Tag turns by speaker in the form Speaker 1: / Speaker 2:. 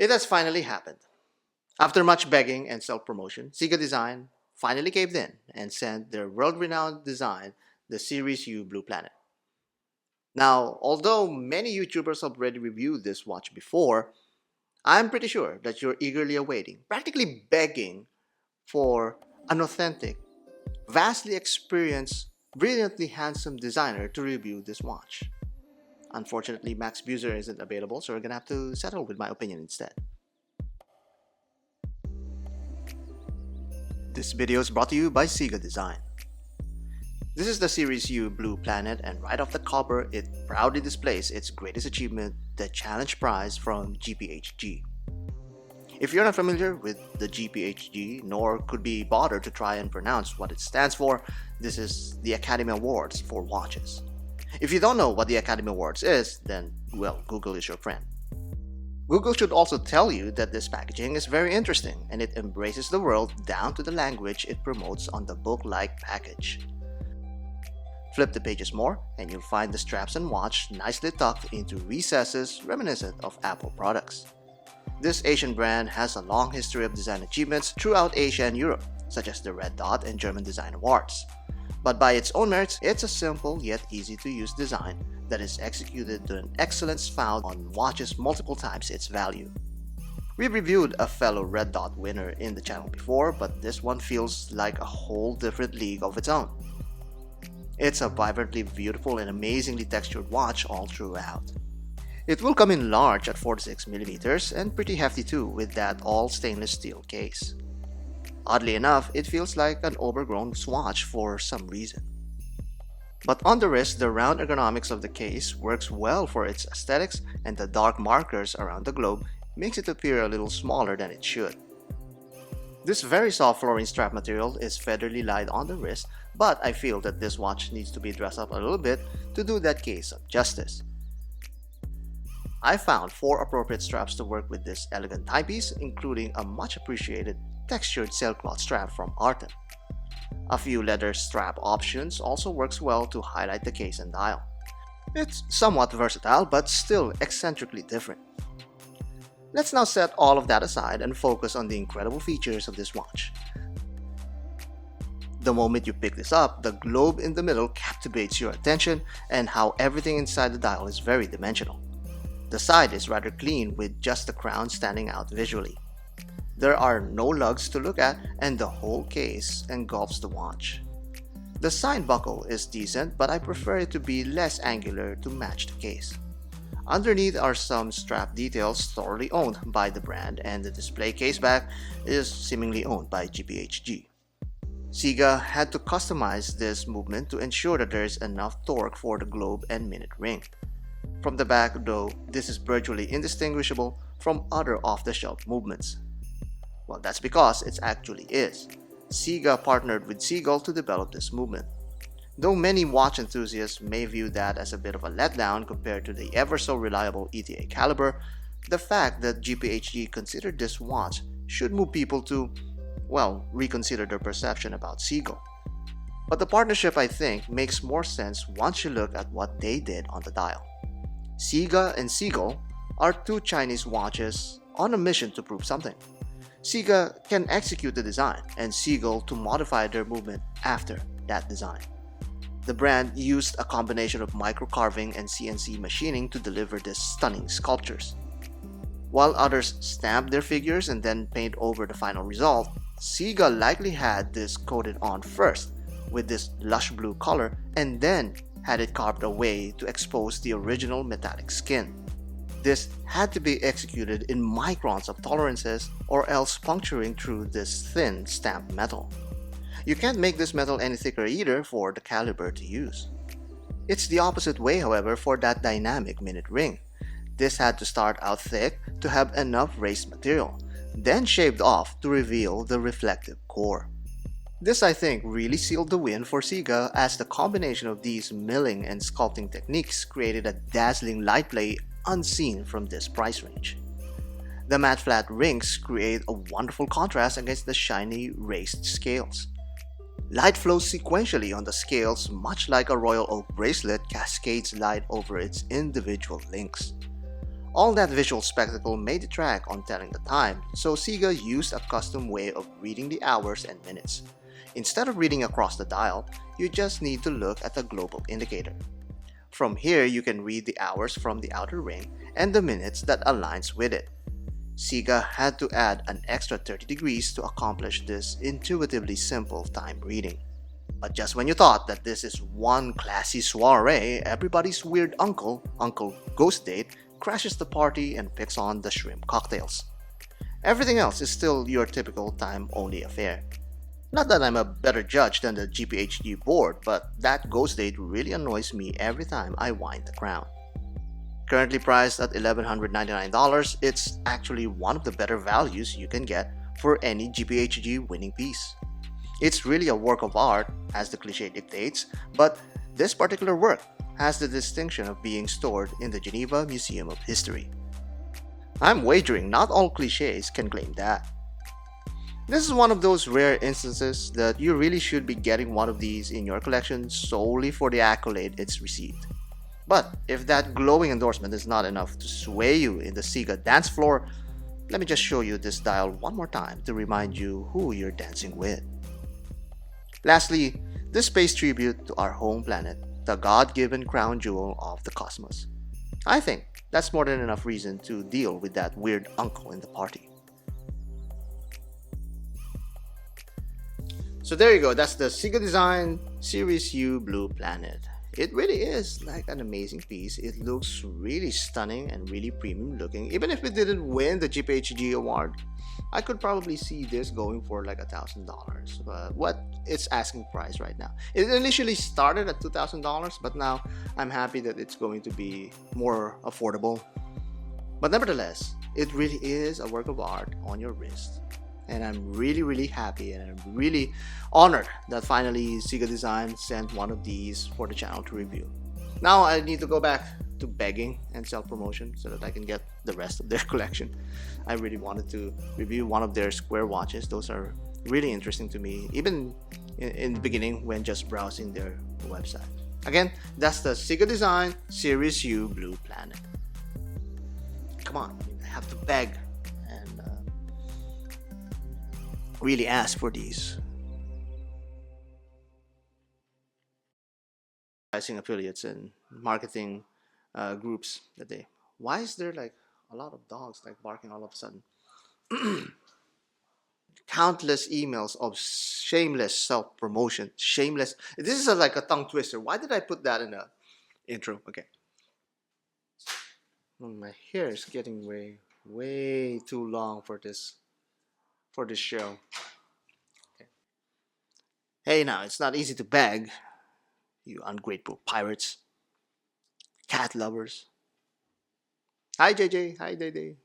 Speaker 1: It has finally happened. After much begging and self-promotion, Ciga Design finally caved in and sent their world-renowned design, the Series U Blue Planet. Now, although many YouTubers have already reviewed this watch before, I'm pretty sure that you're eagerly awaiting, practically begging for an authentic, vastly experienced, brilliantly handsome designer to review this watch. Unfortunately, Max Buser isn't available, so we're gonna have to settle with my opinion instead. This video is brought to you by Ciga Design. This is the Series U Blue Planet, and right off the cover, it proudly displays its greatest achievement, the Challenge Prize from GPHG. If you're not familiar with the GPHG, nor could be bothered to try and pronounce what it stands for, this is the Academy Awards for watches. If you don't know what the Academy Awards is, then, well, Google is your friend. Google should also tell you that this packaging is very interesting and it embraces the world down to the language it promotes on the book-like package. Flip the pages more and you'll find the straps and watch nicely tucked into recesses reminiscent of Apple products. This Asian brand has a long history of design achievements throughout Asia and Europe, such as the Red Dot and German Design Awards. But by its own merits, it's a simple yet easy to use design that is executed to an excellence found on watches multiple times its value. We've reviewed a fellow Red Dot winner in the channel before, but this one feels like a whole different league of its own. It's a vibrantly beautiful and amazingly textured watch all throughout. It will come in large at 46mm and pretty hefty too with that all stainless steel case. Oddly enough, it feels like an overgrown swatch for some reason. But on the wrist, the round ergonomics of the case works well for its aesthetics, and the dark markers around the globe makes it appear a little smaller than it should. This very soft fluorine strap material is featherly light on the wrist, but I feel that this watch needs to be dressed up a little bit to do that case some justice. I found 4 appropriate straps to work with this elegant timepiece, including a much appreciated textured sailcloth strap from Artem. A few leather strap options also works well to highlight the case and dial. It's somewhat versatile but still eccentrically different. Let's now set all of that aside and focus on the incredible features of this watch. The moment you pick this up, the globe in the middle captivates your attention, and how everything inside the dial is very dimensional. The side is rather clean with just the crown standing out visually. There are no lugs to look at, and the whole case engulfs the watch. The side buckle is decent, but I prefer it to be less angular to match the case. Underneath are some strap details thoroughly owned by the brand, and the display case back is seemingly owned by GPHG. Ciga had to customize this movement to ensure that there is enough torque for the globe and minute ring. From the back, though, this is virtually indistinguishable from other off-the-shelf movements. Well, that's because it actually is. Ciga partnered with Seagull to develop this movement. Though many watch enthusiasts may view that as a bit of a letdown compared to the ever so reliable ETA caliber, the fact that GPHG considered this watch should move people to, well, reconsider their perception about Seagull. But the partnership, I think, makes more sense once you look at what they did on the dial. Ciga and Seagull are 2 Chinese watches on a mission to prove something. Ciga can execute the design, and Seagull to modify their movement after that design. The brand used a combination of micro-carving and CNC machining to deliver these stunning sculptures. While others stamp their figures and then paint over the final result, Ciga likely had this coated on first with this lush blue color and then had it carved away to expose the original metallic skin. This had to be executed in microns of tolerances or else puncturing through this thin stamped metal. You can't make this metal any thicker either for the caliber to use. It's the opposite way, however, for that dynamic minute ring. This had to start out thick to have enough raised material, then shaved off to reveal the reflective core. This, I think, really sealed the win for Ciga, as the combination of these milling and sculpting techniques created a dazzling light play unseen from this price range. The matte flat rings create a wonderful contrast against the shiny raised scales. Light flows sequentially on the scales, much like a royal oak bracelet cascades light over its individual links. All that visual spectacle may detract on telling the time, so Ciga used a custom way of reading the hours and minutes. Instead of reading across the dial, you just need to look at the global indicator. From here, you can read the hours from the outer ring and the minutes that aligns with it. Ciga had to add an extra 30 degrees to accomplish this intuitively simple time reading. But just when you thought that this is one classy soiree, everybody's weird uncle, Uncle Ghost Date, crashes the party and picks on the shrimp cocktails. Everything else is still your typical time-only affair. Not that I'm a better judge than the GPHG board, but that Ghost Date really annoys me every time I wind the crown. Currently priced at $1,199, it's actually one of the better values you can get for any GPHG winning piece. It's really a work of art, as the cliche dictates, but this particular work has the distinction of being stored in the Geneva Museum of History. I'm wagering not all cliches can claim that. This is one of those rare instances that you really should be getting one of these in your collection solely for the accolade it's received. But if that glowing endorsement is not enough to sway you in the Ciga dance floor, let me just show you this dial one more time to remind you who you're dancing with. Lastly, this pays tribute to our home planet, the God-given crown jewel of the cosmos. I think that's more than enough reason to deal with that weird uncle in the party. So there you go, that's the Ciga Design Series U Blue Planet. It really is like an amazing piece. It looks really stunning and really premium looking. Even if it didn't win the GPHG award, I could probably see this going for like $1,000. But what its asking price right now? It initially started at $2,000, but now I'm happy that it's going to be more affordable. But nevertheless, it really is a work of art on your wrist. And I'm really happy and I'm really honored that finally Ciga Design sent one of these for the channel to review. Now I need to go back to begging and self-promotion so that I can get the rest of their collection. I really wanted to review one of their square watches. Those are really interesting to me, even in the beginning when just browsing their website. Again, that's the Ciga Design Series U Blue Planet. Come on, I have to beg and really ask for these. Advertising affiliates and marketing groups that they. Why is there like a lot of dogs like barking all of a sudden? Countless emails of shameless self-promotion. Shameless. This is like a tongue twister. Why did I put that in the intro? Okay. My hair is getting way too long for this show. Okay. Hey, now it's not easy to beg, you ungrateful pirates, cat lovers. Hi JJ. Hi Day Day.